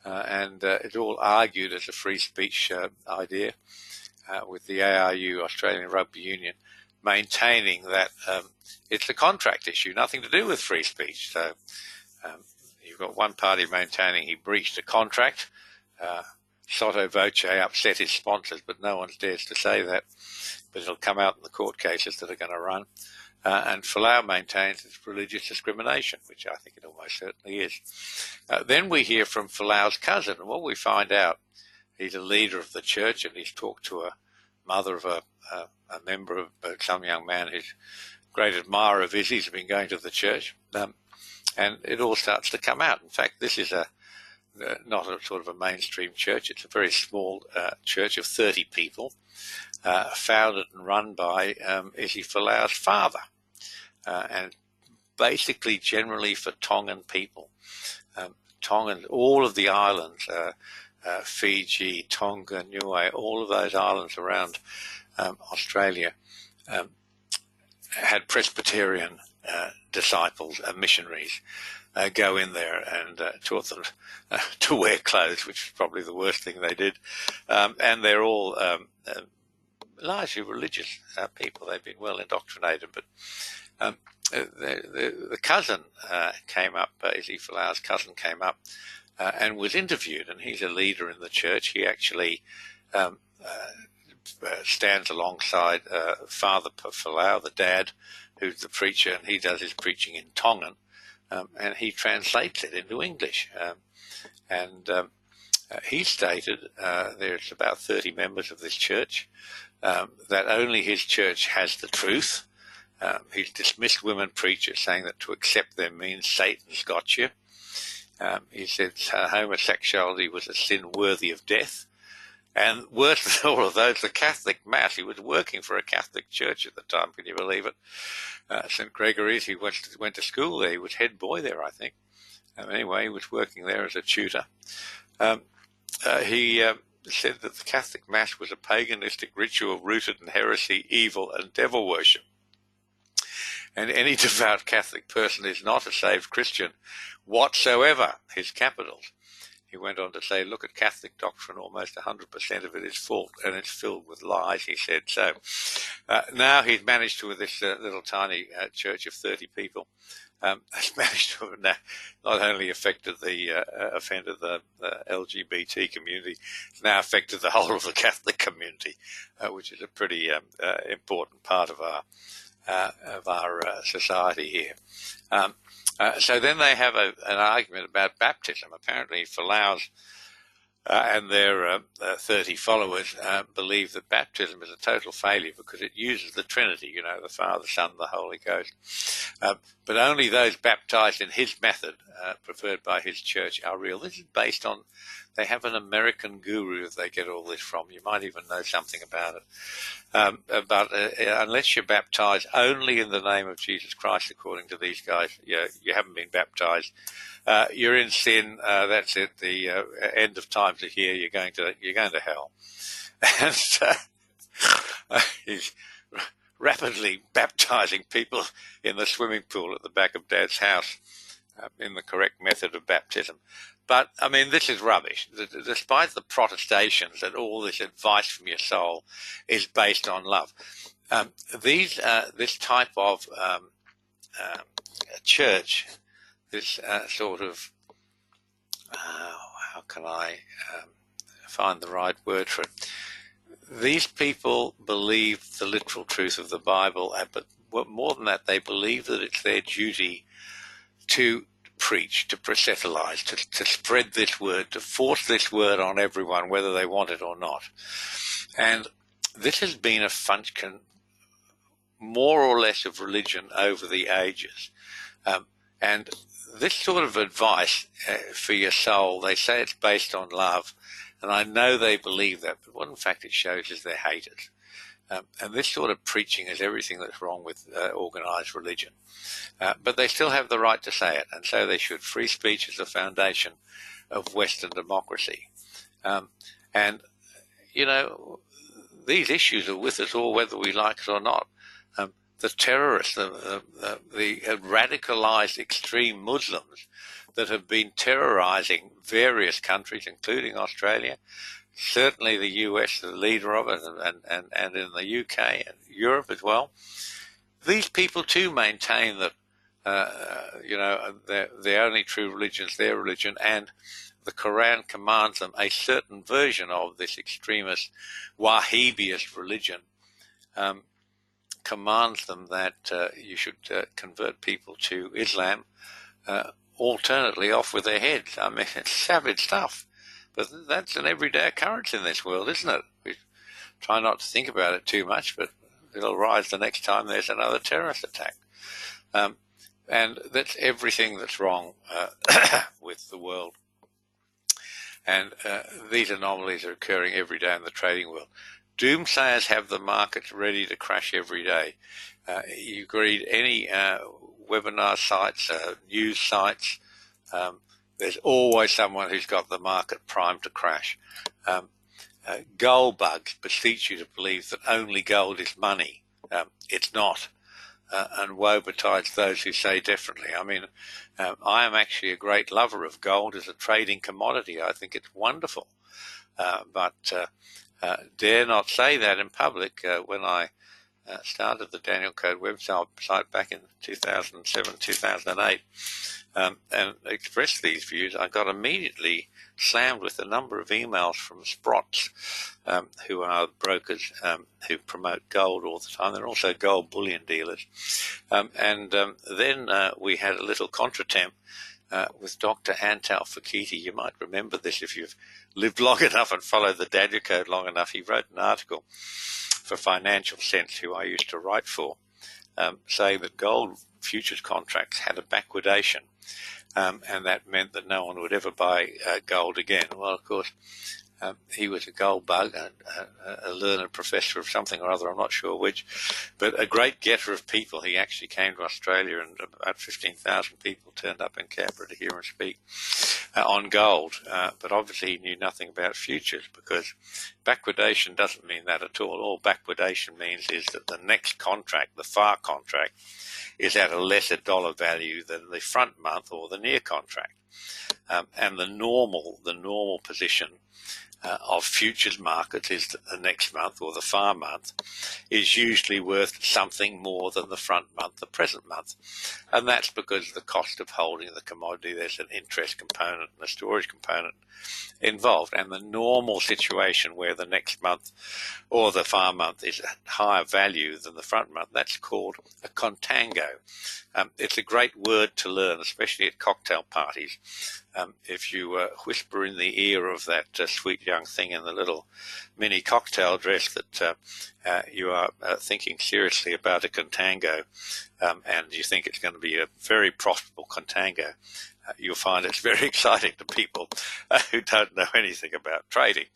And it's all argued as a free speech idea, with the ARU, Australian Rugby Union, maintaining that it's a contract issue, nothing to do with free speech. So you've got one party maintaining he breached a contract. Sotto voce upset his sponsors, but no one dares to say that. But it'll come out in the court cases that are going to run. And Folau maintains it's religious discrimination, which I think it almost certainly is. Then we hear from Folau's cousin, and what we find out, he's a leader of the church, and he's talked to a mother of a member of some young man who's a great admirer of his. He's been going to the church, and it all starts to come out. In fact, this is a not a sort of a mainstream church. It's a very small church of 30 people, founded and run by Isi Folau's father, and basically generally for Tongan people. Tongan, all of the islands, Fiji, Tonga, Niue, all of those islands around Australia had Presbyterian disciples, missionaries, go in there and taught them to wear clothes, which is probably the worst thing they did. And they're all largely religious people. They've been well indoctrinated, but the cousin came up, Isi Folau's cousin came up and was interviewed, and he's a leader in the church. He actually stands alongside Father Folau, the dad, who's the preacher, and he does his preaching in Tongan, and he translates it into English. He stated, there's about 30 members of this church, that only his church has the truth. He's dismissed women preachers, saying that to accept them means Satan's got you. He said homosexuality was a sin worthy of death. And worse than all of those, the Catholic Mass. He was working for a Catholic church at the time, can you believe it? St. Gregory's, he went to school there. He was head boy there, I think. Anyway, he was working there as a tutor. He said that the Catholic Mass was a paganistic ritual rooted in heresy, evil, and devil worship. And any devout Catholic person is not a saved Christian whatsoever, his capitals. He went on to say, look at Catholic doctrine, almost 100% of it is false, and it's filled with lies, he said. So now he's managed to, with this little tiny church of 30 people, has managed to have not only offended the LGBT community, it's now affected the whole of the Catholic community, which is a pretty important part of our society here. So then they have an argument about baptism. Apparently Folau's and their 30 followers believe that baptism is a total failure because it uses the Trinity, the Father, Son, the Holy Ghost. But only those baptized in his method, preferred by his church, are real. This is based on, they have an American guru that they get all this from. You might even know something about it. But unless you're baptized only in the name of Jesus Christ, according to these guys, you haven't been baptized. You're in sin. That's it. The end of times are here. You're going to hell. And he's rapidly baptizing people in the swimming pool at the back of Dad's house in the correct method of baptism. But, I mean, this is rubbish. Despite the protestations that all this advice from your soul is based on love, this type of church, this sort of, how can I find the right word for it? These people believe the literal truth of the Bible, but more than that, they believe that it's their duty to preach, to proselytize, to spread this word, to force this word on everyone, whether they want it or not. And this has been a function, more or less, of religion over the ages. And this sort of advice for your soul, they say it's based on love, and I know they believe that, but what in fact it shows is they're haters. And this sort of preaching is everything that's wrong with organized religion. But they still have the right to say it, and so they should. Free speech is the foundation of Western democracy. And, these issues are with us all, whether we like it or not. The terrorists, the radicalized extreme Muslims that have been terrorizing various countries, including Australia, certainly the US, the leader of it, and in the UK and Europe as well. These people too maintain that, the only true religion is their religion, and the Quran commands them a certain version of this extremist Wahhabist religion, commands them that you should convert people to Islam, alternately off with their heads. I mean, it's savage stuff. But that's an everyday occurrence in this world, isn't it? We try not to think about it too much, but it'll rise the next time there's another terrorist attack. And that's everything that's wrong with the world. And these anomalies are occurring every day in the trading world. Doomsayers have the markets ready to crash every day. You read any webinar sites, news sites, there's always someone who's got the market primed to crash. Gold bugs beseech you to believe that only gold is money. It's not. And woe betides those who say differently. I mean, I am actually a great lover of gold as a trading commodity. I think it's wonderful. But dare not say that in public. When I started the Daniel Code website back in 2007, 2008, and expressed these views, I got immediately slammed with a number of emails from Sprots, who are brokers who promote gold all the time. They're also gold bullion dealers. Then we had a little contretemps with Dr. Antal Fakiti. You might remember this if you've lived long enough and followed the Daniel Code long enough. He wrote an article for Financial Sense, who I used to write for, saying that gold futures contracts had a backwardation, and that meant that no one would ever buy gold again. Well, of course, he was a gold bug, a learned professor of something or other, I'm not sure which, but a great getter of people. He actually came to Australia, and about 15,000 people turned up in Canberra to hear him speak on gold. But obviously he knew nothing about futures, because backwardation doesn't mean that at all. All backwardation means is that the next contract, the far contract, is at a lesser dollar value than the front month or the near contract. And the normal position of futures markets is that the next month or the far month is usually worth something more than the front month, the present month. And that's because of the cost of holding the commodity. There's an interest component and a storage component involved. And the normal situation where the next month or the far month is at higher value than the front month, that's called a contango. It's a great word to learn, especially at cocktail parties. If you whisper in the ear of that sweet young thing in the little mini cocktail dress that you are thinking seriously about a contango, and you think it's going to be a very profitable contango, you'll find it's very exciting to people who don't know anything about trading.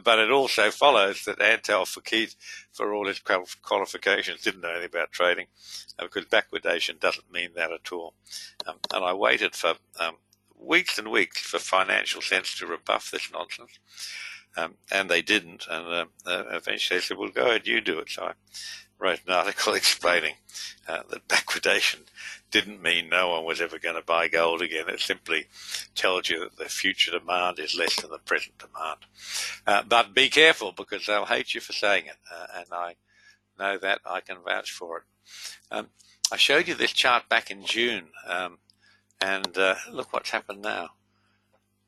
But it also follows that Antal Fakir, for all his qualifications, didn't know anything about trading, because backwardation doesn't mean that at all. And I waited for weeks and weeks for Financial Sense to rebuff this nonsense, and they didn't. And eventually they said, well, go ahead, you do it. So I wrote an article explaining that backwardation didn't mean no one was ever going to buy gold again. It simply tells you that the future demand is less than the present demand. But be careful, because they'll hate you for saying it, and I know that. I can vouch for it. I showed you this chart back in June, and look what's happened now.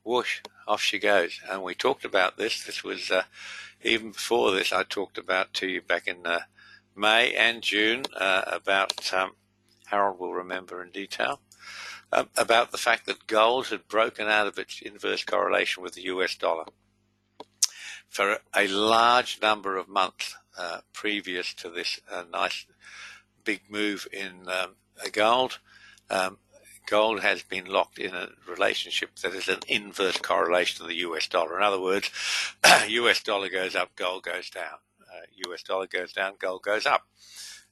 Whoosh, off she goes. And we talked about this. This was, even before this, I talked about to you back in May and June about, Harold will remember in detail, about the fact that gold had broken out of its inverse correlation with the US dollar for a large number of months previous to this nice big move in gold. Gold has been locked in a relationship that is an inverse correlation to the US dollar. In other words, US dollar goes up, gold goes down. US dollar goes down, gold goes up.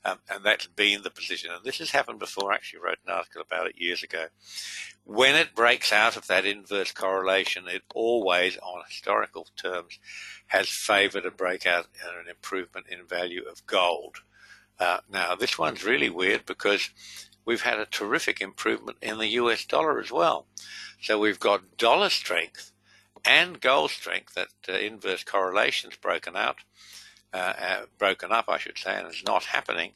And that's been the position. And this has happened before. I actually wrote an article about it years ago. When it breaks out of that inverse correlation, it always, on historical terms, has favored a breakout and an improvement in value of gold. Now, this one's really weird, because we've had a terrific improvement in the US dollar as well. So we've got dollar strength and gold strength. That inverse correlation's broken up, I should say, and it's not happening.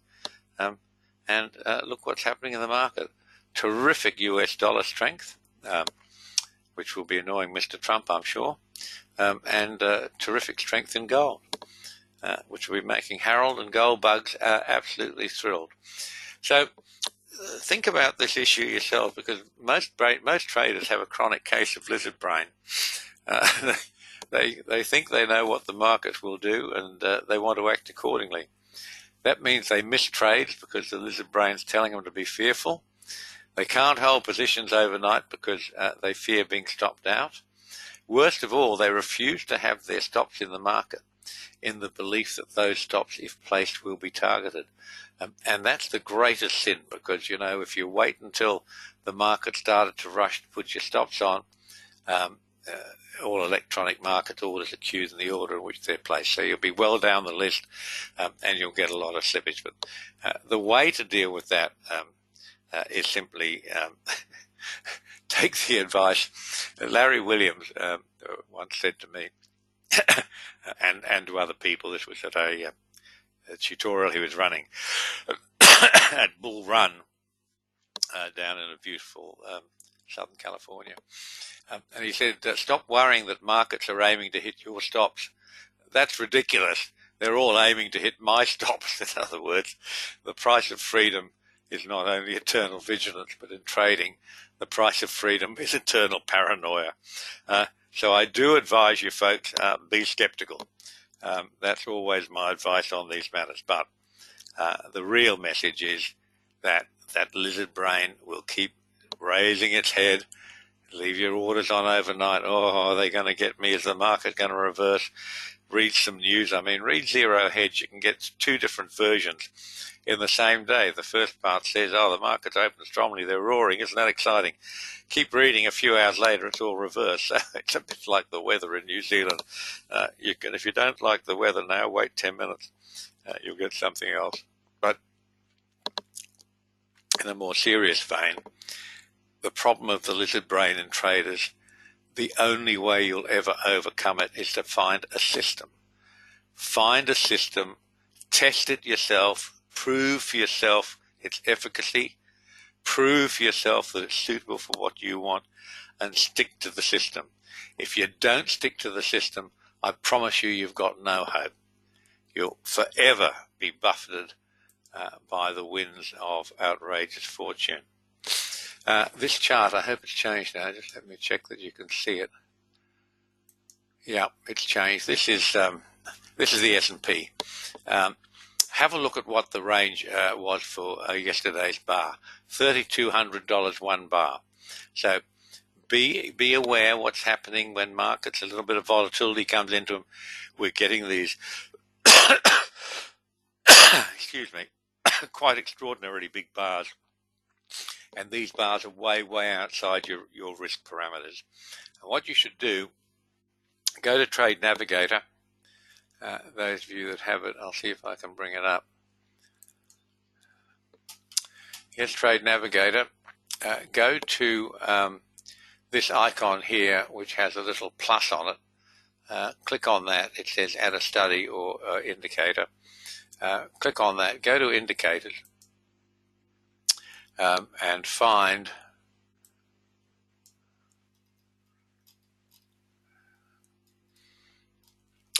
And look what's happening in the market. Terrific US dollar strength, which will be annoying Mr. Trump, I'm sure, and terrific strength in gold, which will be making Harold and gold bugs absolutely thrilled. So think about this issue yourself, because most traders have a chronic case of lizard brain. They think they know what the markets will do, and they want to act accordingly. That means they miss trades because the lizard brain's telling them to be fearful. They can't hold positions overnight because they fear being stopped out. Worst of all, they refuse to have their stops in the market in the belief that those stops, if placed, will be targeted. And that's the greatest sin, because, you know, if you wait until the market started to rush to put your stops on, all electronic market orders are queued in the order in which they're placed. So you'll be well down the list, and you'll get a lot of slippage. But the way to deal with that is simply take the advice. Larry Williams once said to me, and to other people, this was at a tutorial he was running at Bull Run down in a beautiful Southern California. And he said, stop worrying that markets are aiming to hit your stops. That's ridiculous. They're all aiming to hit my stops. In other words, the price of freedom is not only eternal vigilance, but in trading, the price of freedom is eternal paranoia. So I do advise you folks, be skeptical. That's always my advice on these matters. But the real message is that that lizard brain will keep raising its head. Leave your orders on overnight. Oh, are they going to get me? Is the market going to reverse? Read some news. I mean, read Zero Hedge. You can get two different versions in the same day. The first part says, oh, the market's open strongly. They're roaring. Isn't that exciting? Keep reading. A few hours later, it's all reversed. So it's a bit like the weather in New Zealand. You can, if you don't like the weather now, wait 10 minutes. You'll get something else. But in a more serious vein, the problem of the lizard brain in traders, the only way you'll ever overcome it is to find a system. Find a system, test it yourself, prove for yourself its efficacy, prove for yourself that it's suitable for what you want, and stick to the system. If you don't stick to the system, I promise you've got no hope. You'll forever be buffeted by the winds of outrageous fortune. This chart, I hope it's changed now. Just let me check that you can see it. Yeah, it's changed. This is the S&P. Have a look at what the range was for yesterday's bar. $3,200 one bar. So be aware what's happening when markets, a little bit of volatility comes into them. We're getting these, excuse me, quite extraordinarily big bars. And these bars are way, way outside your risk parameters. And what you should do, go to Trade Navigator. Those of you that have it, I'll see if I can bring it up. Here's Trade Navigator. Go to this icon here, which has a little plus on it. Click on that. It says Add a Study or Indicator. Click on that. Go to Indicators. And find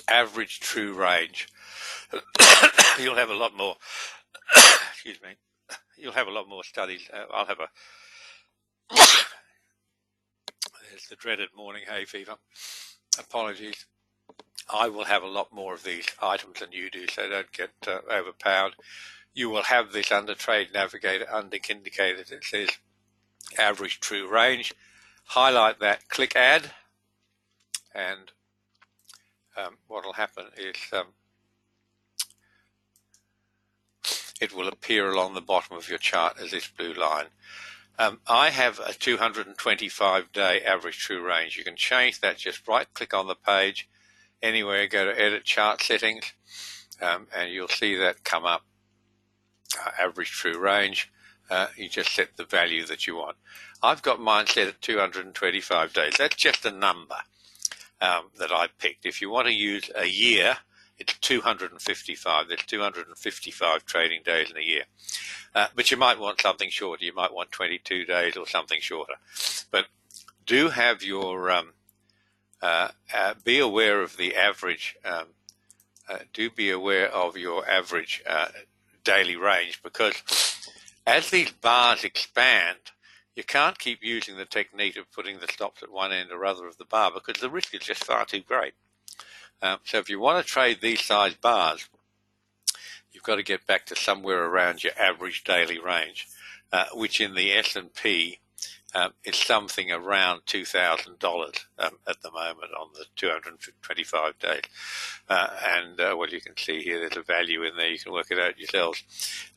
average true range. You'll have a lot more, excuse me, you'll have a lot more studies. I'll have there's the dreaded morning hay fever. Apologies. I will have a lot more of these items than you do, so don't get overpowered. You will have this under Trade Navigator, under Indicators. It says average true range. Highlight that, click Add, and what will happen is it will appear along the bottom of your chart as this blue line. I have a 225-day average true range. You can change that. Just right-click on the page, anywhere, go to Edit Chart Settings, and you'll see that come up. Average true range. You just set the value that you want. I've got mine set at 225 days. That's just a number that I picked. If you want to use a year, it's 255. There's 255 trading days in a year. But you might want something shorter. You might want 22 days or something shorter. But do have your be aware of the average. Do be aware of your average daily range, because as these bars expand, you can't keep using the technique of putting the stops at one end or other of the bar, because the risk is just far too great. So if you want to trade these size bars, you've got to get back to somewhere around your average daily range, which in the S&P It's something around $2,000 at the moment on the 225 days. Well, you can see here there's a value in there. You can work it out yourselves.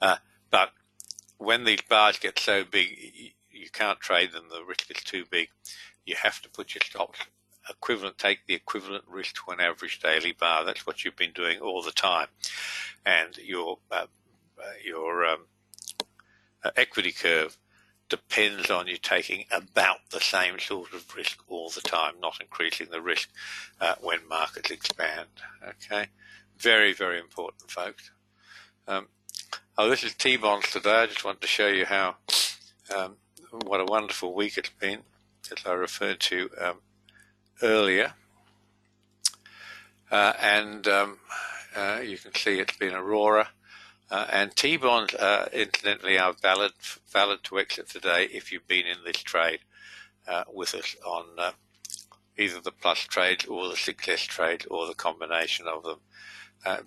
But when these bars get so big, you can't trade them. The risk is too big. You have to put your stops equivalent, take the equivalent risk to an average daily bar. That's what you've been doing all the time. And your equity curve depends on you taking about the same sort of risk all the time, not increasing the risk when markets expand. Okay, very, very important, folks. This is T-bonds today. I just wanted to show you how what a wonderful week it's been, as I referred to earlier. You can see it's been Aurora. And T-bonds, incidentally, are valid to exit today if you've been in this trade with us on either the plus trades or the success trades or the combination of them.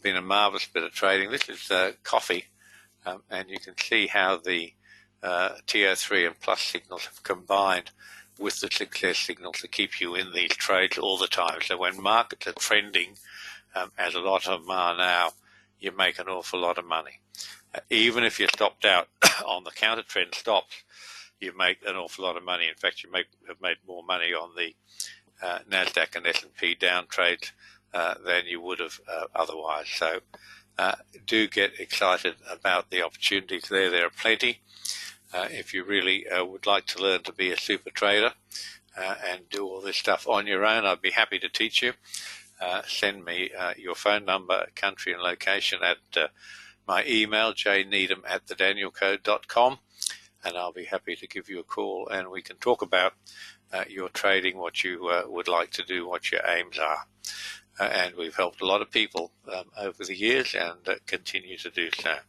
Been a marvellous bit of trading. This is coffee, and you can see how the TO3 and plus signals have combined with the success signals to keep you in these trades all the time. So when markets are trending, as a lot of them are now, you make an awful lot of money. Even if you're stopped out on the counter trend stops, you make an awful lot of money. In fact, you have made more money on the NASDAQ and S&P down trades than you would have otherwise. So do get excited about the opportunities there. There are plenty. If you really would like to learn to be a super trader and do all this stuff on your own, I'd be happy to teach you. Send me your phone number, country and location at my email, jneedham@thedanielcode.com, and I'll be happy to give you a call and we can talk about your trading, what you would like to do, what your aims are. And we've helped a lot of people over the years and continue to do so.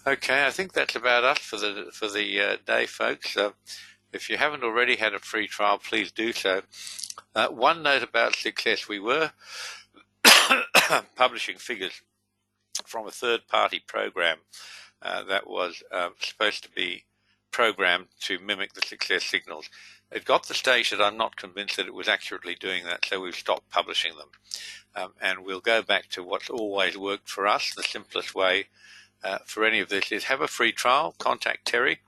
Okay, I think that's about us for the day, folks. If you haven't already had a free trial, please do so. One note about success: we were publishing figures from a third-party program that was supposed to be programmed to mimic the success signals. It got to the stage that I'm not convinced that it was accurately doing that, so we've stopped publishing them. And we'll go back to what's always worked for us. The simplest way for any of this is have a free trial, contact Terry.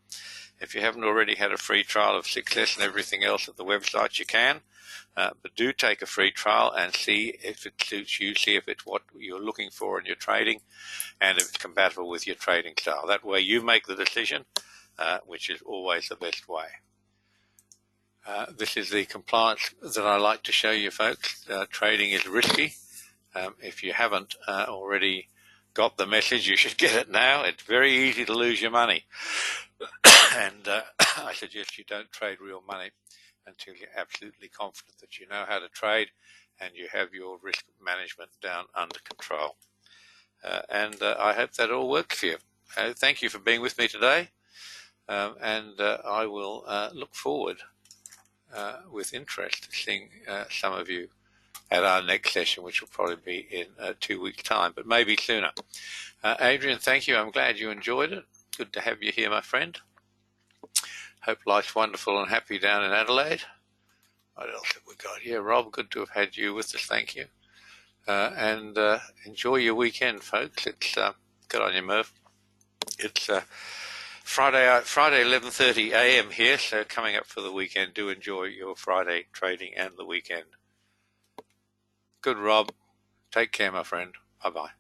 If you haven't already had a free trial of success and everything else at the website, you can. But do take a free trial and see if it suits you, see if it's what you're looking for in your trading and if it's compatible with your trading style. That way you make the decision, which is always the best way. This is the compliance that I like to show you, folks. Trading is risky. If you haven't already got the message, you should get it now. It's very easy to lose your money. And I suggest you don't trade real money until you're absolutely confident that you know how to trade and you have your risk management down under control. I hope that all works for you. Thank you for being with me today. I will look forward with interest to seeing some of you at our next session, which will probably be in 2 weeks' time, but maybe sooner. Adrian, thank you. I'm glad you enjoyed it. Good to have you here, my friend. Hope life's wonderful and happy down in Adelaide. What else have we got here? Rob, good to have had you with us. Thank you. Enjoy your weekend, folks. It's good on you, Murph. It's Friday 11:30 a.m. here, so coming up for the weekend. Do enjoy your Friday trading and the weekend. Good, Rob. Take care, my friend. Bye-bye.